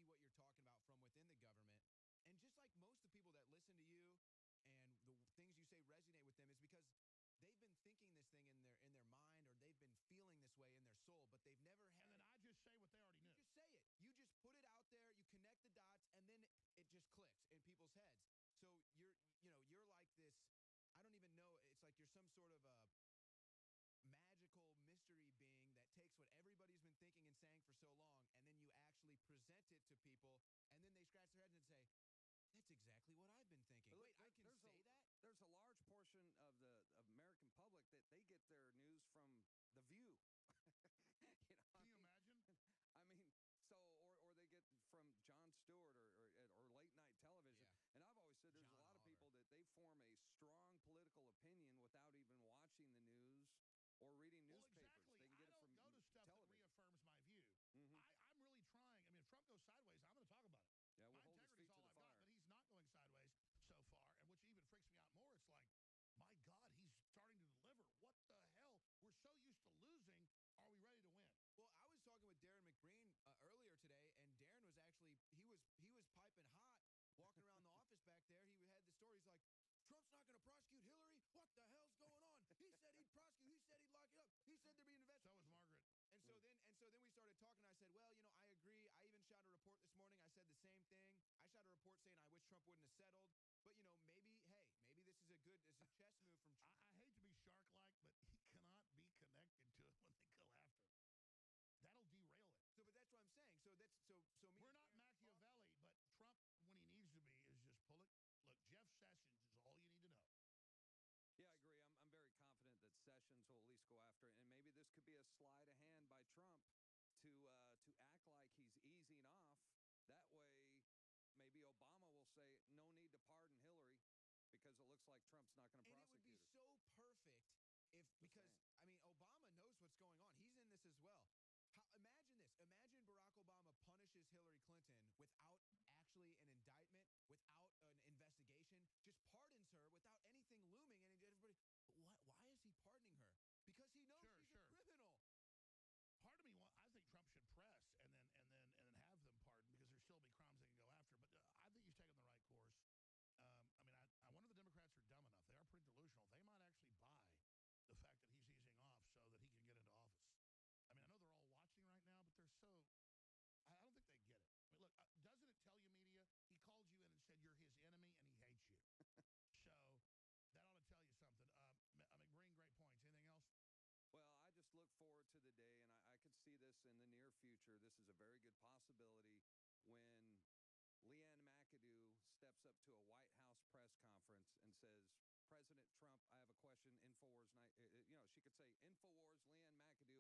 what you're talking about from within the government. And just like most of the people that listen to you and the things you say resonate with them is because they've been thinking this thing in their mind, or they've been feeling this way in their soul, but they've never had. And then I just say what they already knew. You just say it. You just put it out there. You connect the dots, and then it just clicks in people's heads. So you're like this. I don't even know. It's like you're some sort of a magical mystery being that takes what everybody's been thinking and saying for so long, and then you actually present it to people, and then they scratch their heads and say, "That's exactly what I've been thinking." Look, Wait, I can say that? There's a large portion of the American public that they get their news from The View. Can you imagine? I mean, so or they get from Jon Stewart or late night television. Yeah. And I've always said there's John a lot of people Oliver. that they form a strong political opinion without even watching the news or reading newspapers. Well, exactly. They can get I it from don't go to stuff television. that reaffirms my view. I'm really trying. I mean, if Trump goes sideways, I'm going to talk about it. Yeah, we'll My hold his integrity feet is to all the I've got, fire. but he's not going sideways so far, and which even freaks me out more. It's like, my God, he's starting to deliver. What the hell? We're so used to losing. Are we ready to win? Well, I was talking with Darren McBreen earlier today, and Darren was actually he was piping hot, walking around the office back there. He had the stories like, Trump's not going to prosecute Hillary. What the hell's going on? He said he'd prosecute. He said he'd lock it up. He said there'd be an investigation. So was Margaret. And so then we started talking. I said, well, I agree. I even shot a report this morning. I said the same thing. I shot a report saying I wish Trump wouldn't have settled. But maybe this is a chess move from Trump. I hate to be shark-like, but he cannot be connected to it when they go after him. That'll derail it. So, but that's what I'm saying. So me. We're not Machiavelli, but Trump, when he needs to be, is just pull it. Look, Jeff Sessions is all you need to know. Yeah, I agree. I'm very confident that Sessions will at least go after it, and maybe this could be a sleight of hand by Trump to act like he's easing off. That way, maybe Obama will say no need to pardon Hillary because it looks like Trump's not going to prosecute And it would be her. so perfect because Obama knows what's going on. He's in this as well. Imagine this. Imagine Barack Obama punishes Hillary Clinton without actually an indictment, without an investigation, just pardons her without anything looming. And everybody, why is he pardoning her? Because he knows she's a criminal. Part of me, I think Trump should press and then have them pardoned because there still be crimes they can go after. But I think he's taken the right course. I wonder if the Democrats are dumb enough. They are pretty delusional. They might actually buy the fact that he's easing off so that he can get into office. I mean, I know they're all watching right now, but they're so – I don't think they get it. I mean, look, doesn't it tell you, media, he called you in and said you're his enemy and he hates you. So that ought to tell you something. McBreen, great points. Anything else? Well, I just look forward to the day, and I could see this in the near future. This is a very good possibility when Leanne McAdoo steps up to a White House press conference and says, President Trump, I have a question. InfoWars, she could say, InfoWars, Leanne McAdoo, and I have a question.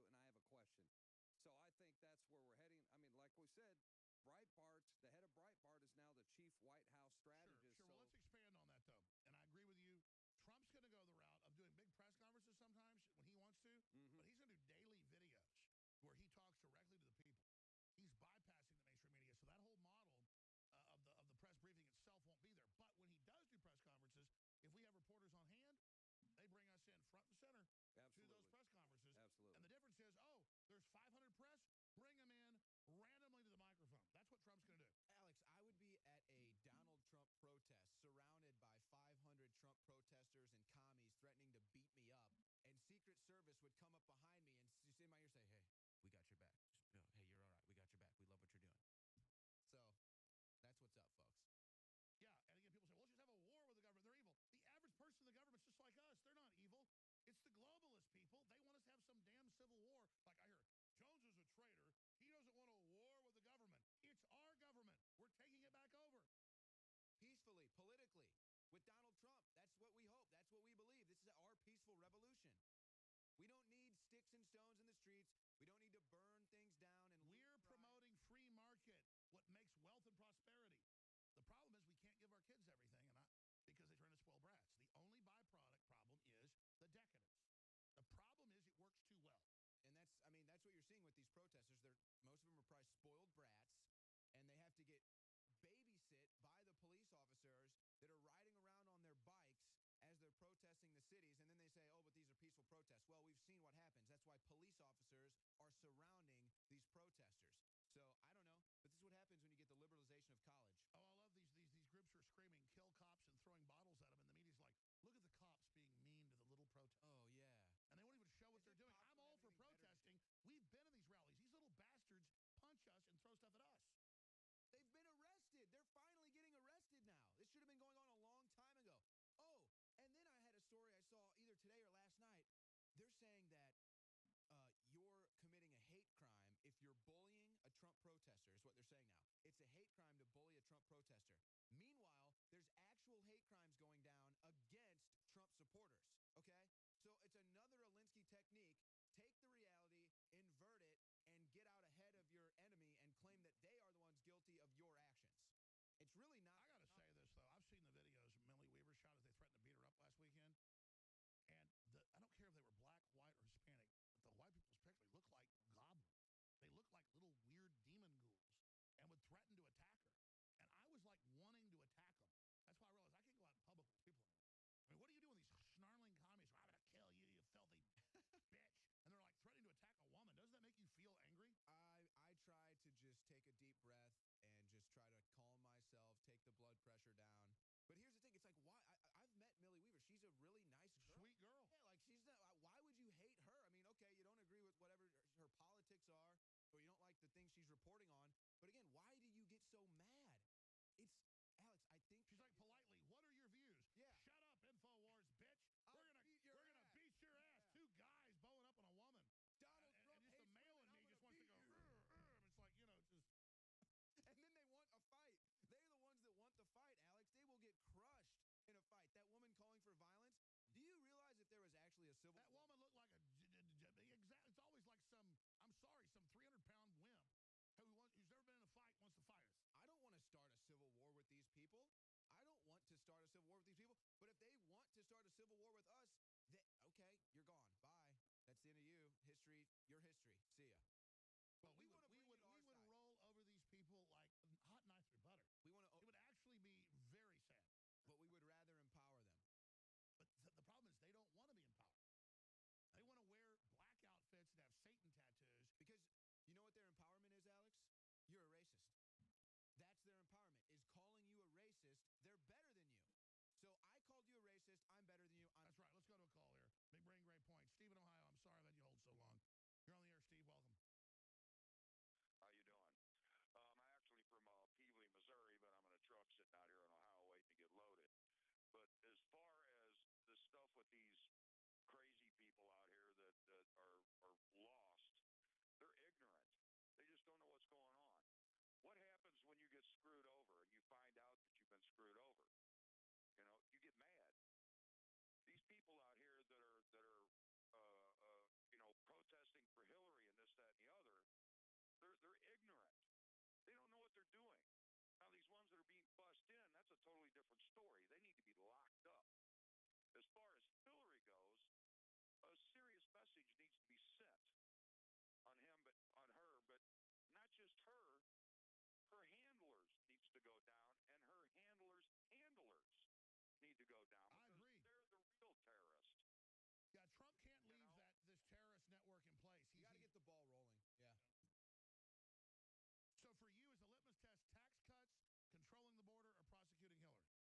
So I think that's where we're heading. I mean, like we said, Breitbart, the head of Breitbart is now the chief White House strategist. Sure. Well, let's expand on that, though. And I agree with you. Trump's going to go the route of doing big press conferences sometimes when he wants to, but he's going to do daily videos where he talks directly to the people. He's bypassing the mainstream media, so that whole model of the press briefing itself won't be there. But when he does do press conferences, if we have reporters on hand, they bring us in front and center to those press conferences. Absolutely. And the difference is, there's 500 press, bring them in randomly to the microphone. That's what Trump's going to do. Alex, I would be at a Donald Trump protest surrounded by 500 Trump protesters and commies threatening to beat me up, and Secret Service would come up behind me and just in my ear say, hey, we got your back. Hey, you're all right. We got your back. We love what you're doing. So that's what's up, folks. Yeah, and again, people say, well, let's just have a war with the government. They're evil. The average person in the government's just like us. They're not evil. It's the globalist people. They want us to have some damn civil war. Like I hear, Jones is a traitor. He doesn't want a war with the government. It's our government. We're taking it back over. Peacefully, politically, with Donald Trump. That's what we hope. That's what we believe. This is our peaceful revolution. We don't need sticks and stones in the streets. We don't need to burn things down. And we're promoting free market, what makes wealth and prosperity. The problem is we can't give our kids everything, because they're trying to spoil brats. The only byproduct problem is the decadence. The problem is it works too well. And that's what you're seeing with these protesters. Most of them are probably spoiled brats, and they have to get babysit by the police officers that are riding around on their bikes as they're protesting the cities. And then they say, oh, but these are peaceful protests. Well, we've seen what happens. That's why police officers are surrounding these protesters. So I don't know, but this is what happens when you get the liberal protester, is what they're saying now. It's a hate crime to bully a Trump protester. Meanwhile, there's actual hate crimes going down against Trump supporters, okay? So it's another Alinsky technique. Take the reality, invert it, and get out ahead of your enemy and claim that they are the ones guilty of your actions. It's really not. I got to say this, though. I've seen the videos Millie Weaver shot as they threatened to beat her up last weekend. And I don't care if they were black, white, or Hispanic, but the white people especially look like goblins. They look like little weird demon ghouls and would threaten to attack her. And I was like wanting to attack them. That's why I realized I can't go out in public with these people anymore. I mean, what do you do when these snarling commies are, I'm going to kill you, you filthy bitch? And they're like threatening to attack a woman. Doesn't that make you feel angry? I try to just take a deep breath and just try to calm myself, take the blood pressure down. But here's the thing. It's like, why? I've met Millie Weaver. She's a really nice girl. Sweet girl. Yeah, like she's not, why would you hate her? I mean, okay, you don't agree with whatever her politics are, or you don't like the things she's reporting on. But again, why do you get so mad? It's, Alex, I think she's like politely, what are your views? Yeah. Shut up, InfoWars, bitch. We're gonna beat your ass. Yeah. Two guys bowing up on a woman. Donald Trump and just the male in me just wants to go. It's like, just. And then they want a fight. They're the ones that want the fight, Alex. They will get crushed in a fight. That woman calling for violence. Do you realize if there was actually a civil war? That woman looked like exactly. It's always like some 300-pound wimp who's never been in a fight wants to fight us. I don't want to start a civil war with these people. I don't want to start a civil war with these people. But if they want to start a civil war with us, okay, you're gone. Bye. That's the end of you. History, your history. See ya. But we would roll over these people like hot knife through butter. It would actually be very sad. But we would rather empower them. But the problem is they don't want to be empowered. They want to wear black outfits and have Satan tattoos. Because you know what their empowerment is, Alex? You're a racist. That's their empowerment, is calling you a racist. They're better than you. So I called you a racist. I'm better than you. That's right. Let's go to a call here. Big brain, great point. Steve in Ohio, I'm sorry I've had you hold so long. You're on the air, Steve. Welcome. How you doing? I'm actually from Peevely, Missouri, but I'm in a truck sitting out here in Ohio waiting to get loaded. But as far as the stuff with these crazy people out here that are lost, they're ignorant. They just don't know what's going on. What happens when you get screwed over and you find out that you've been screwed over? You know, you get mad. These people out here that are protesting for Hillary and this, that, and the other, they're ignorant. They don't know what they're doing. Now, these ones that are being bussed in, that's a totally different story. They need to be locked up. As far as Hillary goes, a serious message needs to be sent on her, but not just her. Her handlers needs to go down, and her handlers' handlers need to go down. I agree. They're the real terrorists. Yeah, Trump can't leave this terrorist network in place. You got to get the ball rolling. Yeah. So for you, is the litmus test tax cuts, controlling the border, or prosecuting Hillary?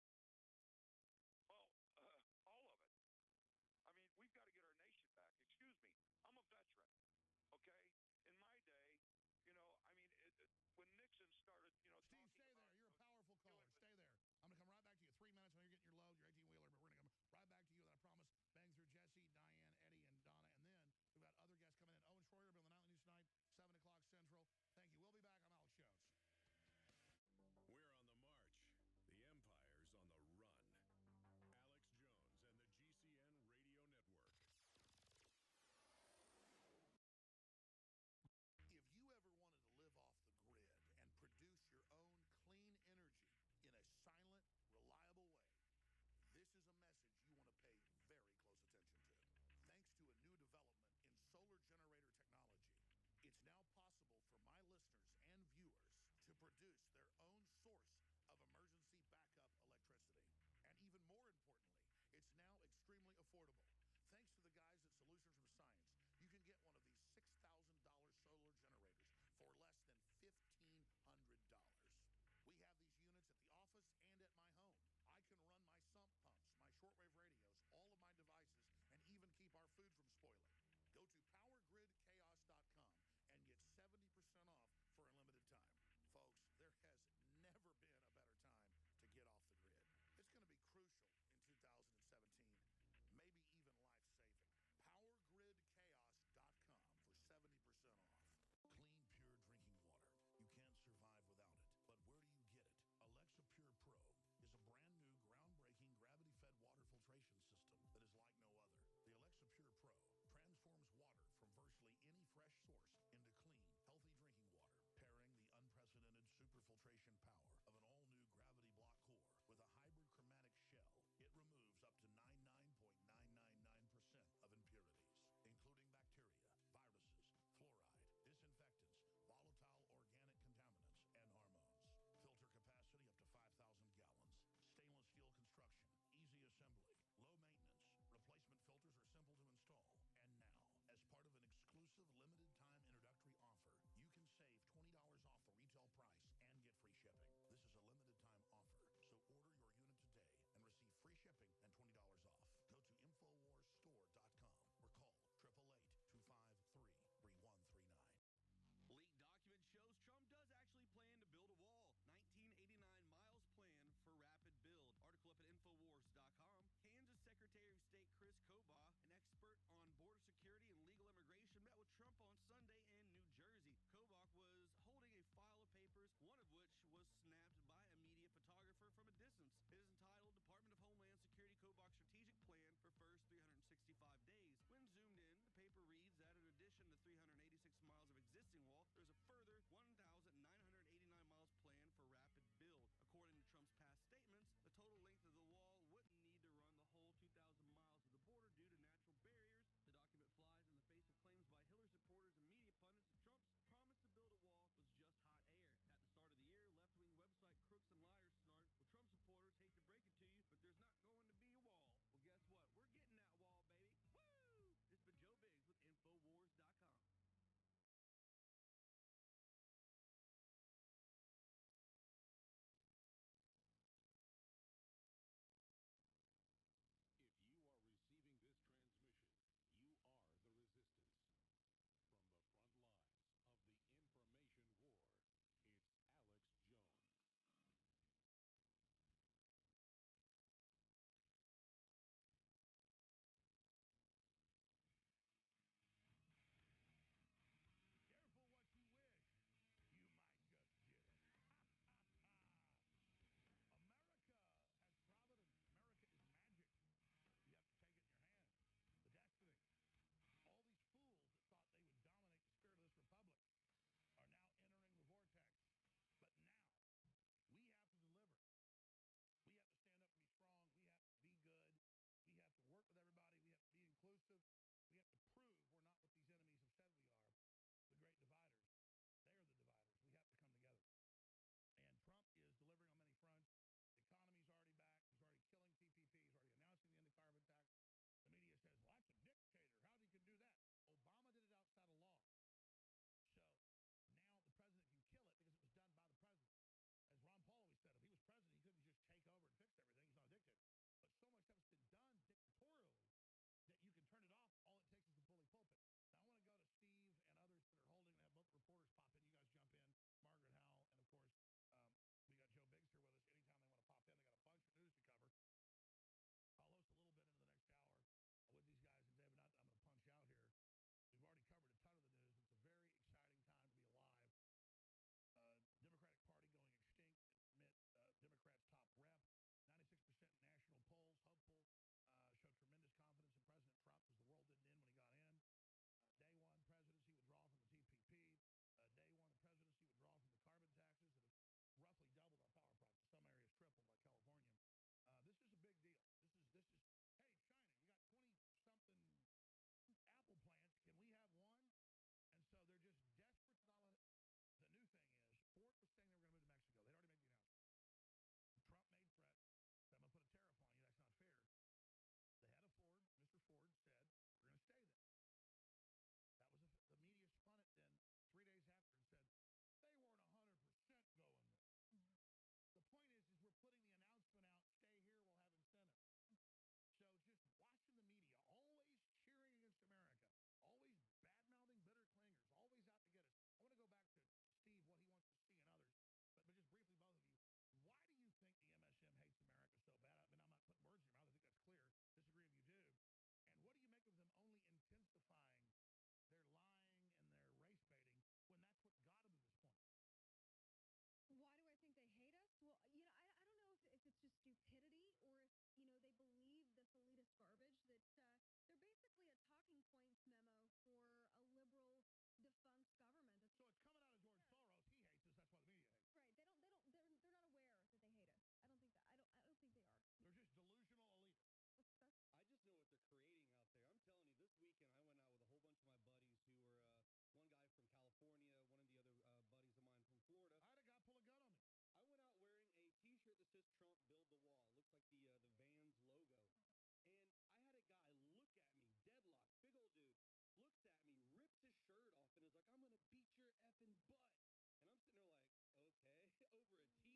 effing butt. And I'm sitting there like, okay, over a T-shirt? You're this frustrated.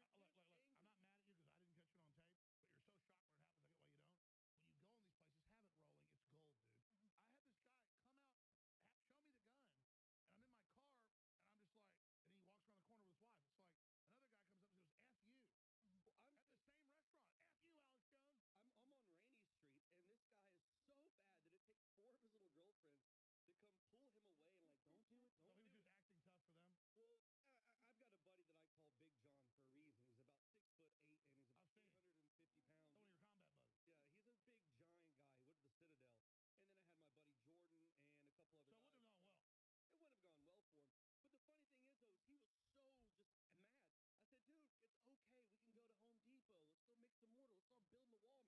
Dude, You're look, this I'm angry. not mad at you because I didn't catch it on tape, but you're so shocked when it happens. I get why you don't. When you go in these places, have it rolling. It's gold, dude. I had this guy come out, show me the gun, and I'm in my car, and I'm just like, and he walks around the corner with his wife. It's like another guy comes up and goes, F you. Well, I'm At the same restaurant. F you, Alex Jones. I'm on Rainey Street, and this guy is so bad that it takes 4 of his little girlfriends to come pull him away and like, don't do it, don't So he was do just it. acting tough for them? Well, I've got a buddy that I call Big John for a reason. He's about 6'8", and he's about 350 pounds. So one of your combat buddies. Yeah, he's a big giant guy. He went to the Citadel, and then I had my buddy Jordan and a couple other. So it guys. wouldn't have gone well. It wouldn't have gone well for him. But the funny thing is, though, is he was so just mad. I said, dude, it's okay. We can go to Home Depot. Let's go make some mortar. Let's start building the wall,